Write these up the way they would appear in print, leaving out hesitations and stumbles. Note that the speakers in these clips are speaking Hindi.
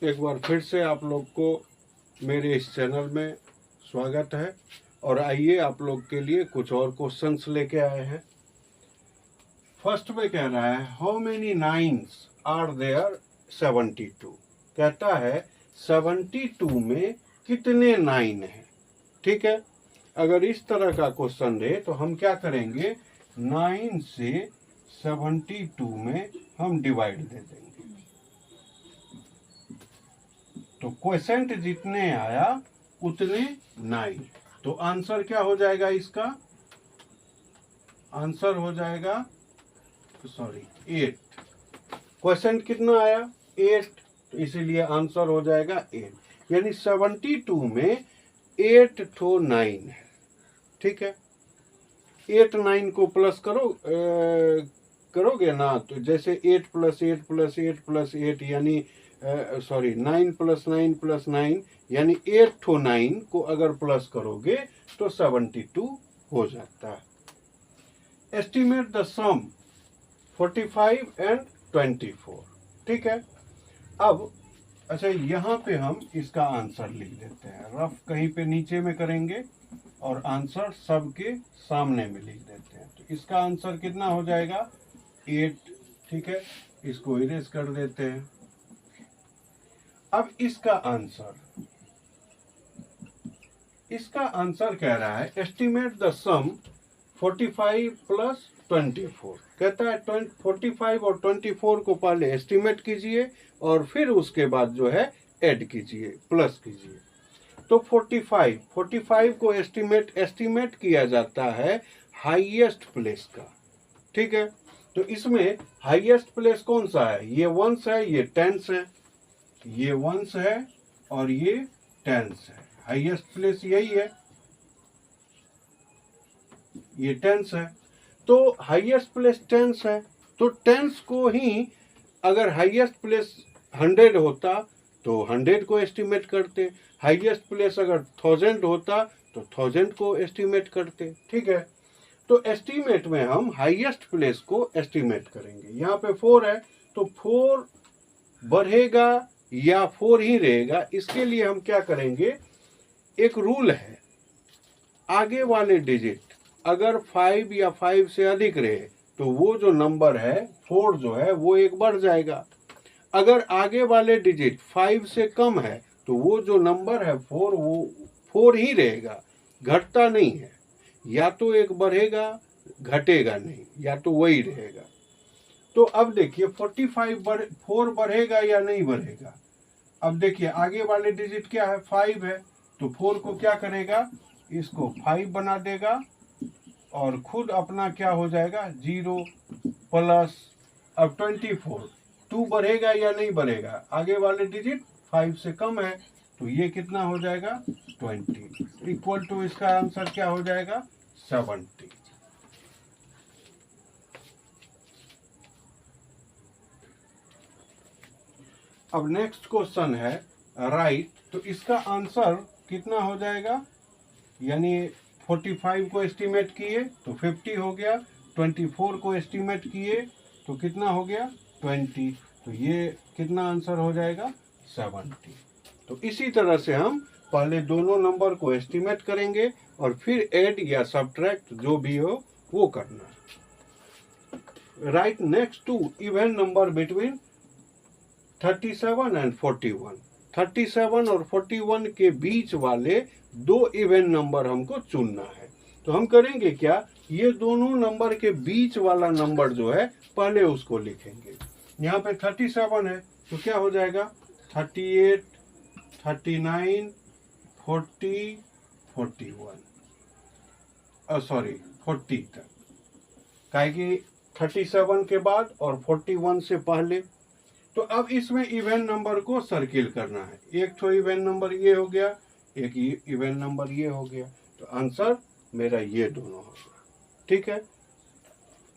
एक बार फिर से आप लोग को मेरे इस चैनल में स्वागत है। और आइए आप लोग के लिए कुछ और क्वेश्चंस लेके आए हैं। फर्स्ट में कह रहा है how many nines are there 72। कहता है 72 में कितने नाइन हैं। ठीक है, अगर इस तरह का क्वेश्चन रहे तो हम क्या करेंगे, 9 से 72 में हम डिवाइड दे देंगे। तो क्वेश्चन जितने आया उतने 9। तो आंसर क्या हो जाएगा, इसका आंसर हो जाएगा 8। क्वेश्चन कितना आया 8, तो इसीलिए आंसर हो जाएगा 8। यानी 72 में 8 ठो 9 है। ठीक है, 8 9 को प्लस करोगे ना, तो जैसे 8 + 8 + 8 + 8 यानी 9 + 9 + 9 यानी 8 ठो 9 को अगर प्लस करोगे तो 72 हो जाता है। Estimate the sum 45 and 24। ठीक है, अब अच्छा यहाँ पे हम इसका आंसर लिख देते हैं। रफ कहीं पे नीचे में करेंगे और आंसर सबके सामने में लिख देते हैं। तो इसका आंसर कितना हो जाएगा 8। ठीक है, इसको इरेज कर देते हैं। अब इसका आंसर कह रहा है एस्टिमेट द सम 45 + 24। कहता है 45 और 24 को पहले एस्टिमेट कीजिए और फिर उसके बाद जो है ऐड कीजिए, प्लस कीजिए। तो 45 को एस्टिमेट किया जाता है हाईएस्ट प्लेस का। ठीक है, तो इसमें हाईएस्ट प्लेस कौन सा है, ये वंस है, ये टेंस है, ये वंस है और ये टेंस है। हाईएस्ट प्लेस यही है, ये टेंस है। तो हाईएस्ट प्लेस टेंस है, तो टेंस को ही अगर हाईएस्ट प्लेस 100 होता तो 100 को एस्टिमेट करते, हाईएस्ट प्लेस अगर 1000 होता तो 1000 को एस्टिमेट करते। ठीक है, तो एस्टिमेट में हम हाईएस्ट प्लेस को एस्टिमेट करेंगे। यहाँ पे 4 है तो 4 बढ़ेगा या 4 ही रहेगा, इसके लिए हम क्या करेंगे, एक रूल है, आगे वाले डिजिट अगर 5 या 5 से अधिक रहे तो वो जो नंबर है 4 जो है वो एक बढ़ जाएगा। अगर आगे वाले डिजिट 5 से कम है तो वो जो नंबर है 4 वो 4 ही रहेगा, घटता नहीं है। या तो एक बढ़ेगा, घटेगा नहीं, या तो वही रहेगा। तो अब देखिए 4 बढ़ेगा या नहीं बढ़ेगा। अब देखिए आगे वाले डिजिट क्या है, 5 है, तो 4 को क्या करेगा, इसको 5 बना देगा और खुद अपना क्या हो जाएगा 0 प्लस। अब 24 2 बढ़ेगा या नहीं बढ़ेगा, आगे वाले डिजिट 5 से कम है, तो ये कितना हो जाएगा 20 इक्वल टू इसका आंसर क्या हो जाएगा 70। अब नेक्स्ट क्वेश्चन है राइट, तो इसका आंसर कितना हो जाएगा, यानी 45 को एस्टिमेट किए तो 50 हो गया, 24 को एस्टिमेट किए तो कितना हो गया 20, तो ये कितना आंसर हो जाएगा 70। तो इसी तरह से हम पहले दोनों नंबर को एस्टिमेट करेंगे और फिर ऐड या सब्ट्रैक्ट जो भी हो वो करना। Write next to even number between 37 and 41। 37 और 41 के बीच वाले दो इवन नंबर हमको चुनना है। तो हम करेंगे क्या, ये दोनों नंबर के बीच वाला नंबर जो है पहले उसको लिखेंगे। यहाँ पे 37 है तो क्या हो जाएगा 38 39 40 41 40 तक, काहे कि 37 के बाद और 41 से पहले। तो अब इसमें इवन नंबर को सर्किल करना है। एक तो इवन नंबर ये हो गया, एक इवन नंबर ये हो गया, तो आंसर मेरा ये दोनों होगा। ठीक है,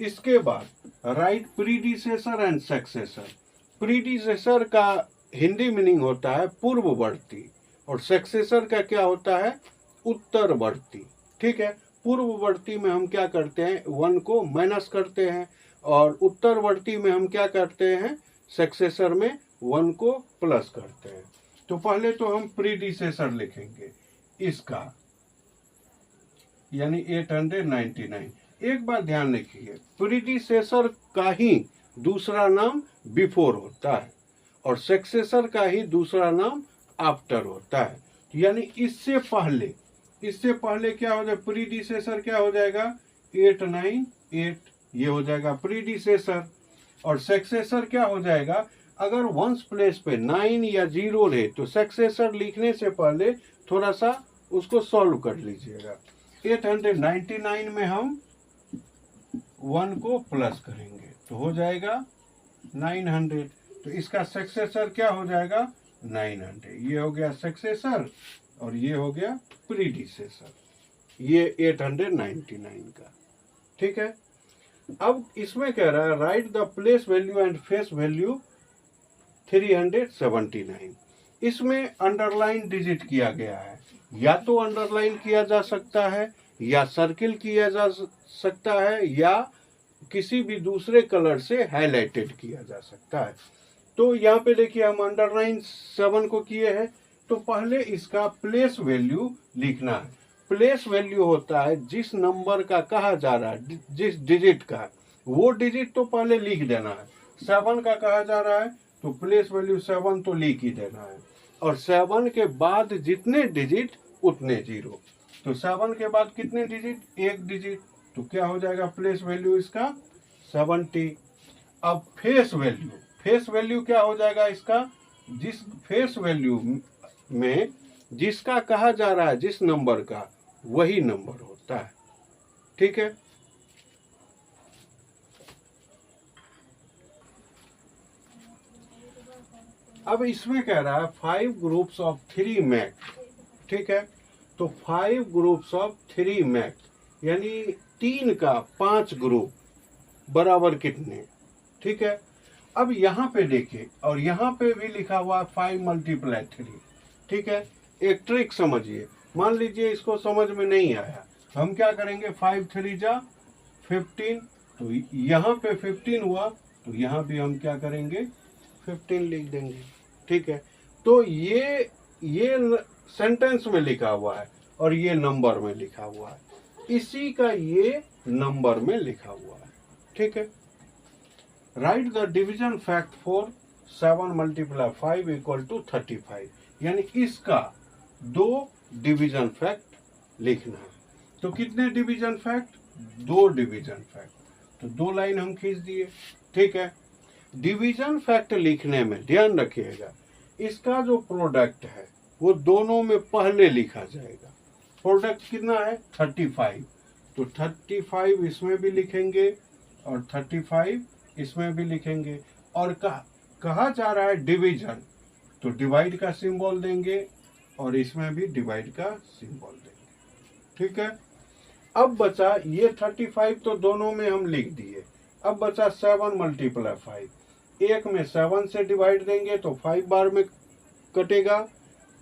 इसके बाद right predecessor and successor. Predecessor का हिंदी मीनिंग होता है पूर्ववर्ती और सक्सेसर का क्या होता है उत्तरवर्ती। ठीक है, पूर्ववर्ती में हम क्या करते हैं 1 को माइनस करते हैं और उत्तरवर्ती में हम क्या करते हैं सक्सेसर में 1 को प्लस करते हैं। तो पहले तो हम प्रीडिसेसर लिखेंगे इसका, यानी 899। एक बात ध्यान रखिए, प्रीडिसेसर का ही दूसरा नाम बिफोर होता है और सक्सेसर का ही दूसरा नाम आफ्टर होता है। यानी इससे पहले क्या हो जाए, प्रीडिसेसर क्या हो जाएगा 898, ये हो जाएगा प्रीडिसेसर। और सक्सेसर क्या हो जाएगा, अगर वंस प्लेस पे 9 या 0 रहे तो सक्सेसर लिखने से पहले थोड़ा सा उसको सॉल्व कर लीजिएगा। 899 में हम 1 को प्लस करेंगे तो हो जाएगा 900। तो इसका सक्सेसर क्या हो जाएगा 900। ये हो गया सक्सेसर और ये हो गया प्रीडिसेसर, ये 899 का। ठीक है, अब इसमें कह रहा है right the place value and face value 379। इसमें अंडरलाइन डिजिट किया गया है, या तो अंडरलाइन किया जा सकता है या सर्किल किया जा सकता है या किसी भी दूसरे कलर से हाईलाइटेड किया जा सकता है। तो यहाँ पे देखिए हम अंडरलाइन 7 को किए हैं। तो पहले इसका प्लेस वैल्यू लिखना है। प्लेस वैल्यू होता है जिस नंबर का कहा जा रहा है, जिस डिजिट का, वो डिजिट तो पहले लिख देना है। 7 का कहा जा रहा है तो प्लेस वैल्यू 7 तो लिख ही देना है, और 7 के बाद जितने डिजिट उतने 0। तो 7 के बाद कितने डिजिट, एक डिजिट, तो क्या हो जाएगा प्लेस वैल्यू इसका 70। अब फेस वैल्यू क्या हो जाएगा इसका, जिस फेस वैल्यू में जिसका कहा जा रहा है जिस नंबर का, वही नंबर होता है। ठीक है, अब इसमें कह रहा है 5 ग्रुप्स ऑफ 3 मैक। ठीक है, तो 5 ग्रुप्स ऑफ 3 मैक यानी 3 का 5 ग्रुप बराबर कितने। ठीक है, अब यहाँ पे देखिए, और यहाँ पे भी लिखा हुआ 5 × 3। ठीक है, एक ट्रिक समझिए। मान लीजिए इसको समझ में नहीं आया, हम क्या करेंगे, 5 3 जा 15, तो यहाँ पे 15 हुआ तो यहाँ भी हम क्या करेंगे 15 लिख देंगे। ठीक है, तो ये सेंटेंस में लिखा हुआ है और ये नंबर में लिखा हुआ है, इसी का ये नंबर में लिखा हुआ है। ठीक है, right the division fact for 7 × 5 = 35, यानी इसका 2 डिवीजन फैक्ट लिखना है। तो कितने डिवीजन फैक्ट, 2 डिवीजन फैक्ट, तो 2 लाइन हम खींच दिए। ठीक है, डिवीजन फैक्ट लिखने में ध्यान रखिएगा, इसका जो प्रोडक्ट है वो दोनों में पहले लिखा जाएगा। प्रोडक्ट कितना है 35, तो 35 इसमें भी लिखेंगे और 35 इसमें भी लिखेंगे। और कहा जा रहा है डिवीजन, तो डिवाइड का सिंबल देंगे और इसमें भी डिवाइड का सिंबल देंगे। ठीक है, अब बचा ये 35 तो दोनों में हम लिख दिए। अब बचा 7 × 5, एक में 7 से डिवाइड देंगे तो 5 बार में कटेगा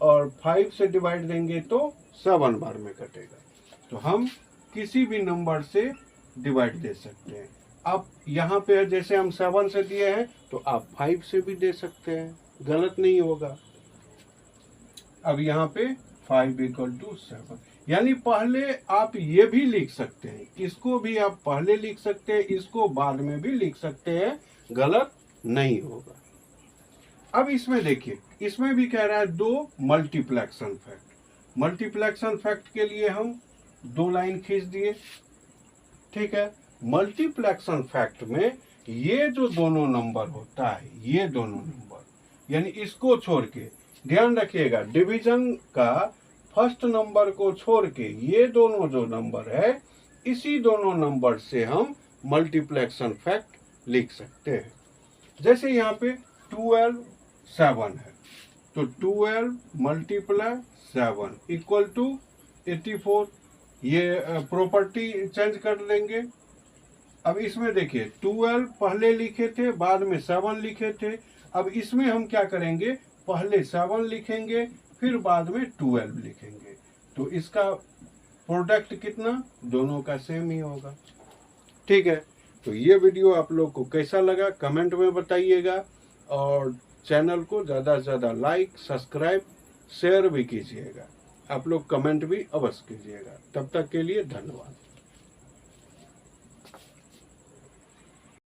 और 5 से डिवाइड देंगे तो 7 बार में कटेगा। तो हम किसी भी नंबर से डिवाइड दे सकते हैं। अब यहाँ पे जैसे हम 7 से दिए हैं तो आप 5 से भी दे सकते हैं, गलत नहीं होगा। अब यहाँ पे 5 = 7, यानी पहले आप ये भी लिख सकते हैं, इसको भी आप पहले लिख सकते हैं, इसको बाद में भी लिख सकते हैं, गलत नहीं होगा। अब इसमें देखिए, इसमें भी कह रहा है 2 मल्टीप्लेक्शन फैक्ट। मल्टीप्लेक्शन फैक्ट के लिए हम 2 लाइन खींच दिए। ठीक है, मल्टीप्लेक्शन फैक्ट में ये जो दोनों नंबर होता है, ये दोनों नंबर, यानी इसको छोड़ के, ध्यान रखिएगा डिवीजन का फर्स्ट नंबर को छोड़ के ये दोनों जो नंबर है, इसी दोनों नंबर से हम मल्टीप्लेक्शन फैक्ट लिख सकते हैं। जैसे यहाँ पे 12 7 है, तो 12 × 7 = 84। ये प्रॉपर्टी चेंज कर देंगे। अब इसमें देखिए 12 पहले लिखे थे, बाद में 7 लिखे थे। अब इसमें हम क्या करेंगे, पहले 7 लिखेंगे फिर बाद में 12 लिखेंगे, तो इसका प्रोडक्ट कितना, दोनों का सेम ही होगा। ठीक है, तो ये वीडियो आप लोग को कैसा लगा कमेंट में बताइएगा, और चैनल को ज़्यादा से ज़्यादा लाइक, सब्सक्राइब, शेयर भी कीजिएगा। आप लोग कमेंट भी अवश्य कीजिएगा। तब तक के लिए धन्यवाद।